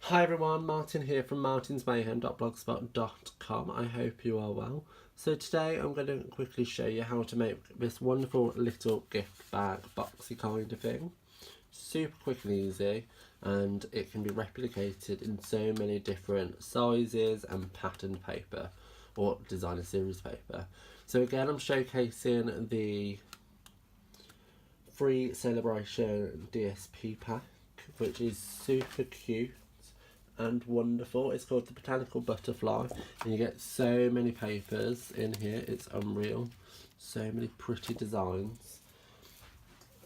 Hi everyone, Martin here from martinsmayhem.blogspot.com. I hope you are well. So today I'm going to quickly show you how to make this wonderful little gift bag boxy kind of thing. Super quick and easy, and it can be replicated in so many different sizes and patterned paper or designer series paper. So again, I'm showcasing the free celebration DSP pack, which is super cute and wonderful. It's called the Botanical Butterfly, and you get so many papers in here, it's unreal. So many pretty designs.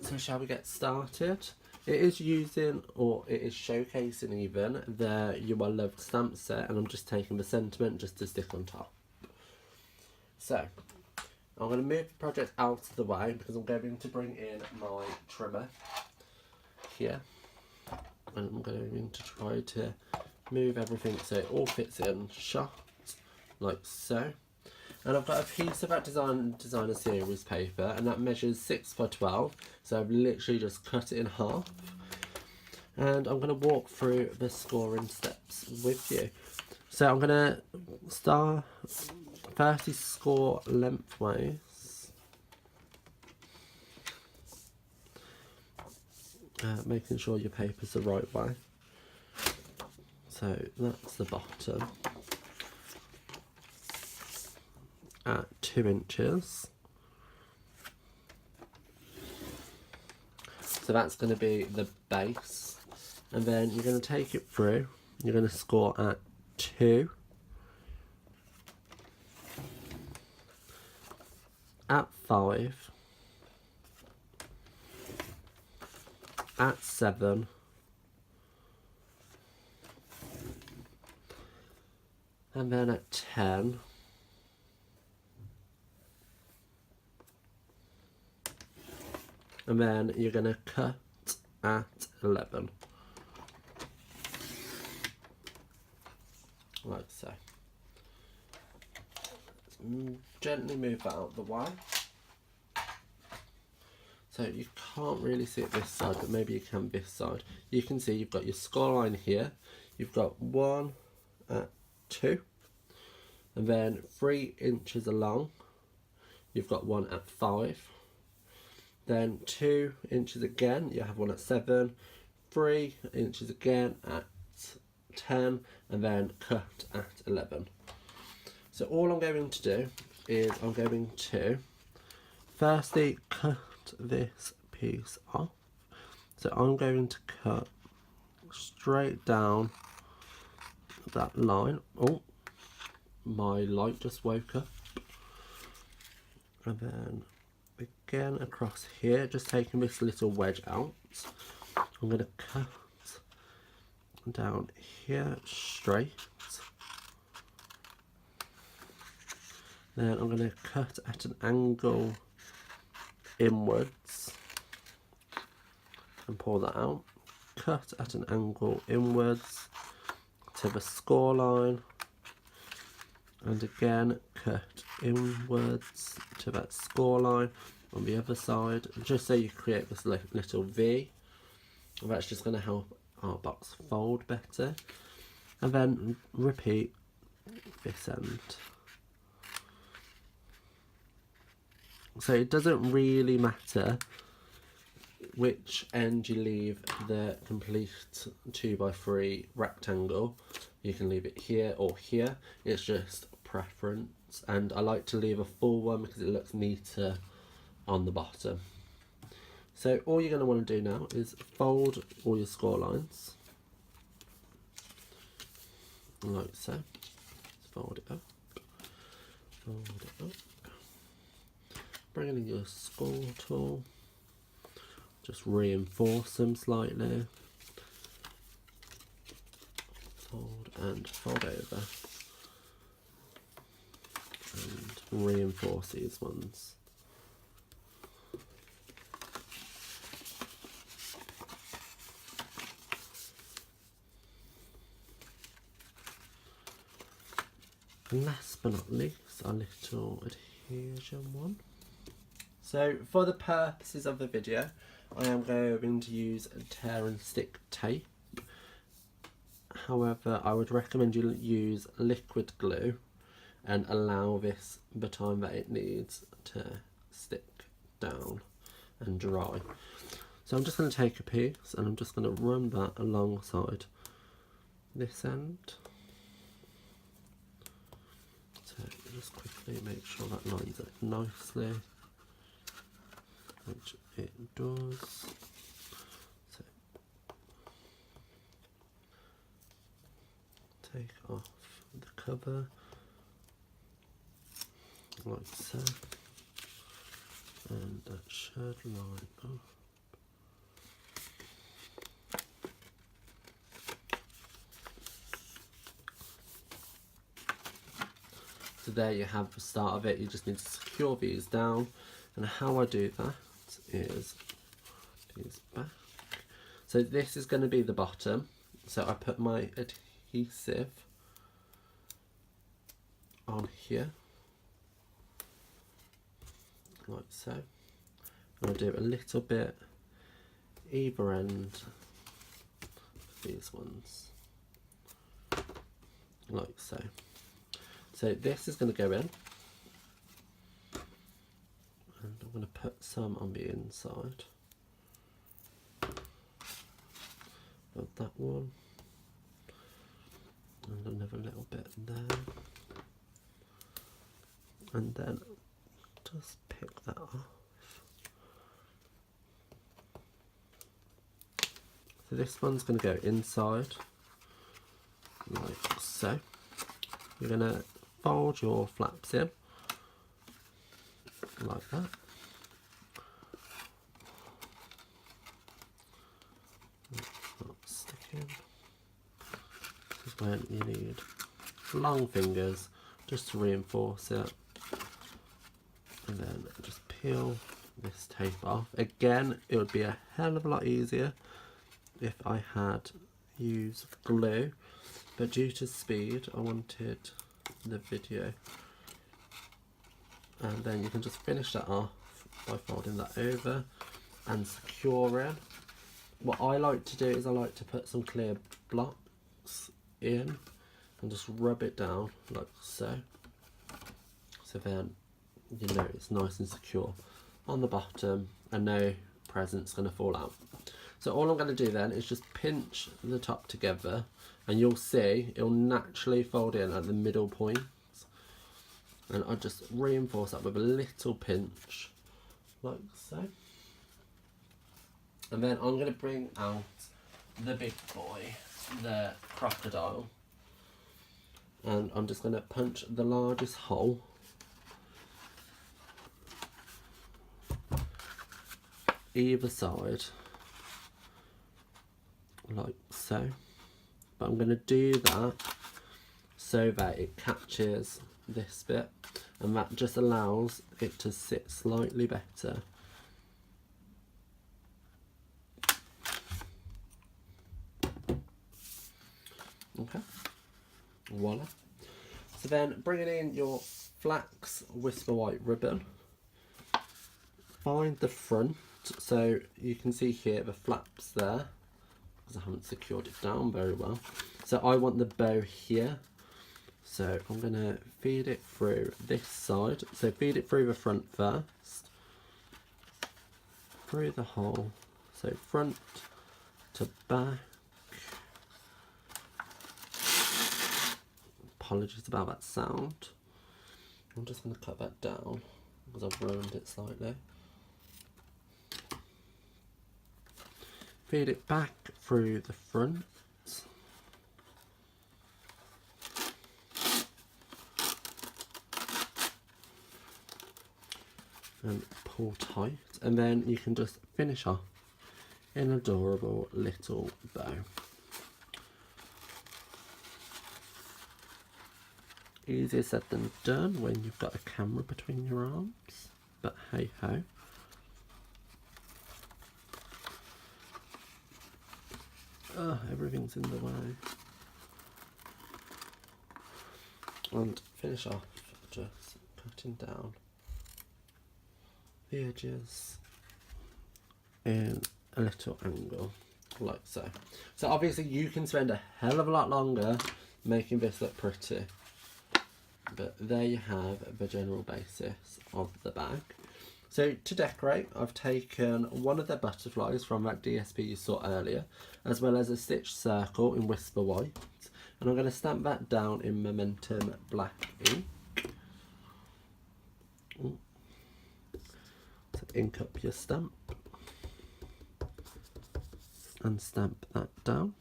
So shall we get started? It is using, or it is showcasing even, the You Are Loved stamp set, and I'm just taking the sentiment just to stick on top. So I'm going to move the project out of the way because I'm going to bring in my trimmer here, and I'm going to try to move everything so it all fits in shot like so. And I've got a piece of that designer series paper, and that measures 6 by 12, so I've literally just cut it in half, and I'm going to walk through the scoring steps with you. So I'm going to firstly score lengthways, making sure your paper's the right way. So that's the bottom at 2 inches. So that's going to be the base, and then you're going to take it through. You're going to score at 2, at 5, at 7, and then at 10, and then you're going to cut at 11, like so. Let's gently move that out of the way. So you can't really see it this side, but maybe you can this side. You can see you've got your score line here. You've got 1 at 2, and then 3 inches along you've got 1 at 5, then 2 inches again, you have 1 at 7, 3 inches again at 10, and then cut at 11. So all I'm going to do is I'm going to firstly cut this piece off. So I'm going to cut straight down that line. Oh, my light just woke up. And then again across here, just taking this little wedge out. I'm going to cut down here straight. Then I'm going to cut at an angle inwards and pull that out. Cut at an angle inwards to the score line, and again cut inwards to that score line on the other side, just so you create this little V. And that's just going to help our box fold better. And then repeat this end. So it doesn't really matter which end you leave the complete 2x3 rectangle. You can leave it here or here. It's just preference, and I like to leave a full one because it looks neater on the bottom. So all you're going to want to do now is fold all your score lines like so. Just fold it up, fold it up. Bring in your score tool, just reinforce them slightly, fold and fold over, and reinforce these ones. And last but not least, our little adhesion one. So for the purposes of the video, I am going to use tear and stick tape. However, I would recommend you use liquid glue and allow this the time that it needs to stick down and dry. So I'm just going to take a piece and I'm just going to run that alongside this end. So just quickly make sure that lines up nicely, which it does. So take off the cover like so, and that should line up. So there you have the start of it. You just need to secure these down, and how I do that is these back. So this is going to be the bottom, so I put my adhesive on here like so, and I do a little bit either end of these ones like so. So this is going to go in, and I'm going to put some on the inside of that one, and another little bit there, and then just pick that off. So this one's going to go inside like so. You're going to fold your flaps in like that. Not sticking. This is when you need long fingers just to reinforce it, and then just peel this tape off. Again, it would be a hell of a lot easier if I had used glue, but due to speed I wanted the video, and then you can just finish that off by folding that over and securing. What I like to do is I like to put some clear blocks in and just rub it down like so, so then you know it's nice and secure on the bottom and no present's going to fall out. So all I'm going to do then is just pinch the top together, and you'll see it'll naturally fold in at the middle points, and I just reinforce that with a little pinch like so. And then I'm going to bring out the big boy, the crocodile, and I'm just going to punch the largest hole either side like so, but I'm going to do that so that it catches this bit, and that just allows it to sit slightly better. Okay, voila. So then bringing in your flax whisper white ribbon, find the front, so you can see here the flaps there, because I haven't secured it down very well. So I want the bow here, so I'm going to feed it through this side. So feed it through the front first, through the hole, so front to back. Apologies about that sound. I'm just going to cut that down because I've ruined it slightly. Feed it back through the front. And pull tight, and then you can just finish off an adorable little bow. Easier said than done when you've got a camera between your arms, but hey ho. Oh, everything's in the way. And finish off just cutting down the edges in a little angle. like so. So obviously you can spend a hell of a lot longer making this look pretty, but there you have the general basis of the bag. So to decorate, I've taken one of the butterflies from that DSP you saw earlier, as well as a stitched circle in Whisper White, and I'm going to stamp that down in Momentum Black ink. So ink up your stamp and stamp that down.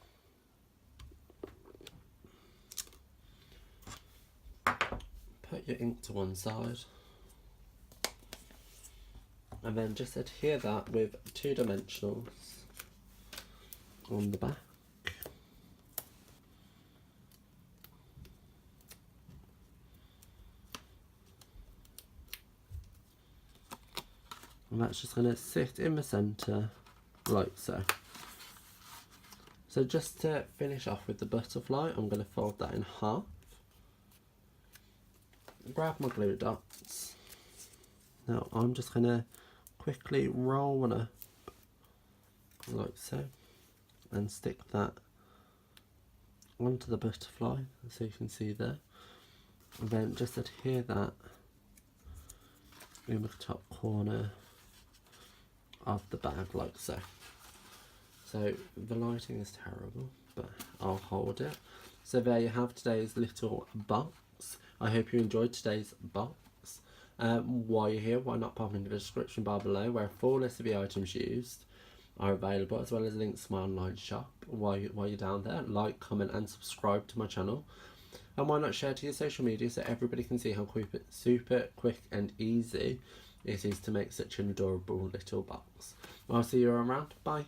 Put your ink to one side, and then just adhere that with 2 dimensionals on the back. And that's just going to sit in the centre like so. So just to finish off with the butterfly, I'm going to fold that in half. Grab my glue dots. Now I'm just going to quickly roll one up like so and stick that onto the butterfly, so you can see there, and then just adhere that in the top corner of the bag like so. So the lighting is terrible, but I'll hold it. So there you have today's little box. I hope you enjoyed today's box. While you're here, why not pop into the description bar below, where a full list of the items used are available, as well as links to my online shop. While you're down there, like, comment and subscribe to my channel. And why not share to your social media so everybody can see how super quick and easy it is to make such an adorable little box. I'll see you around. Bye.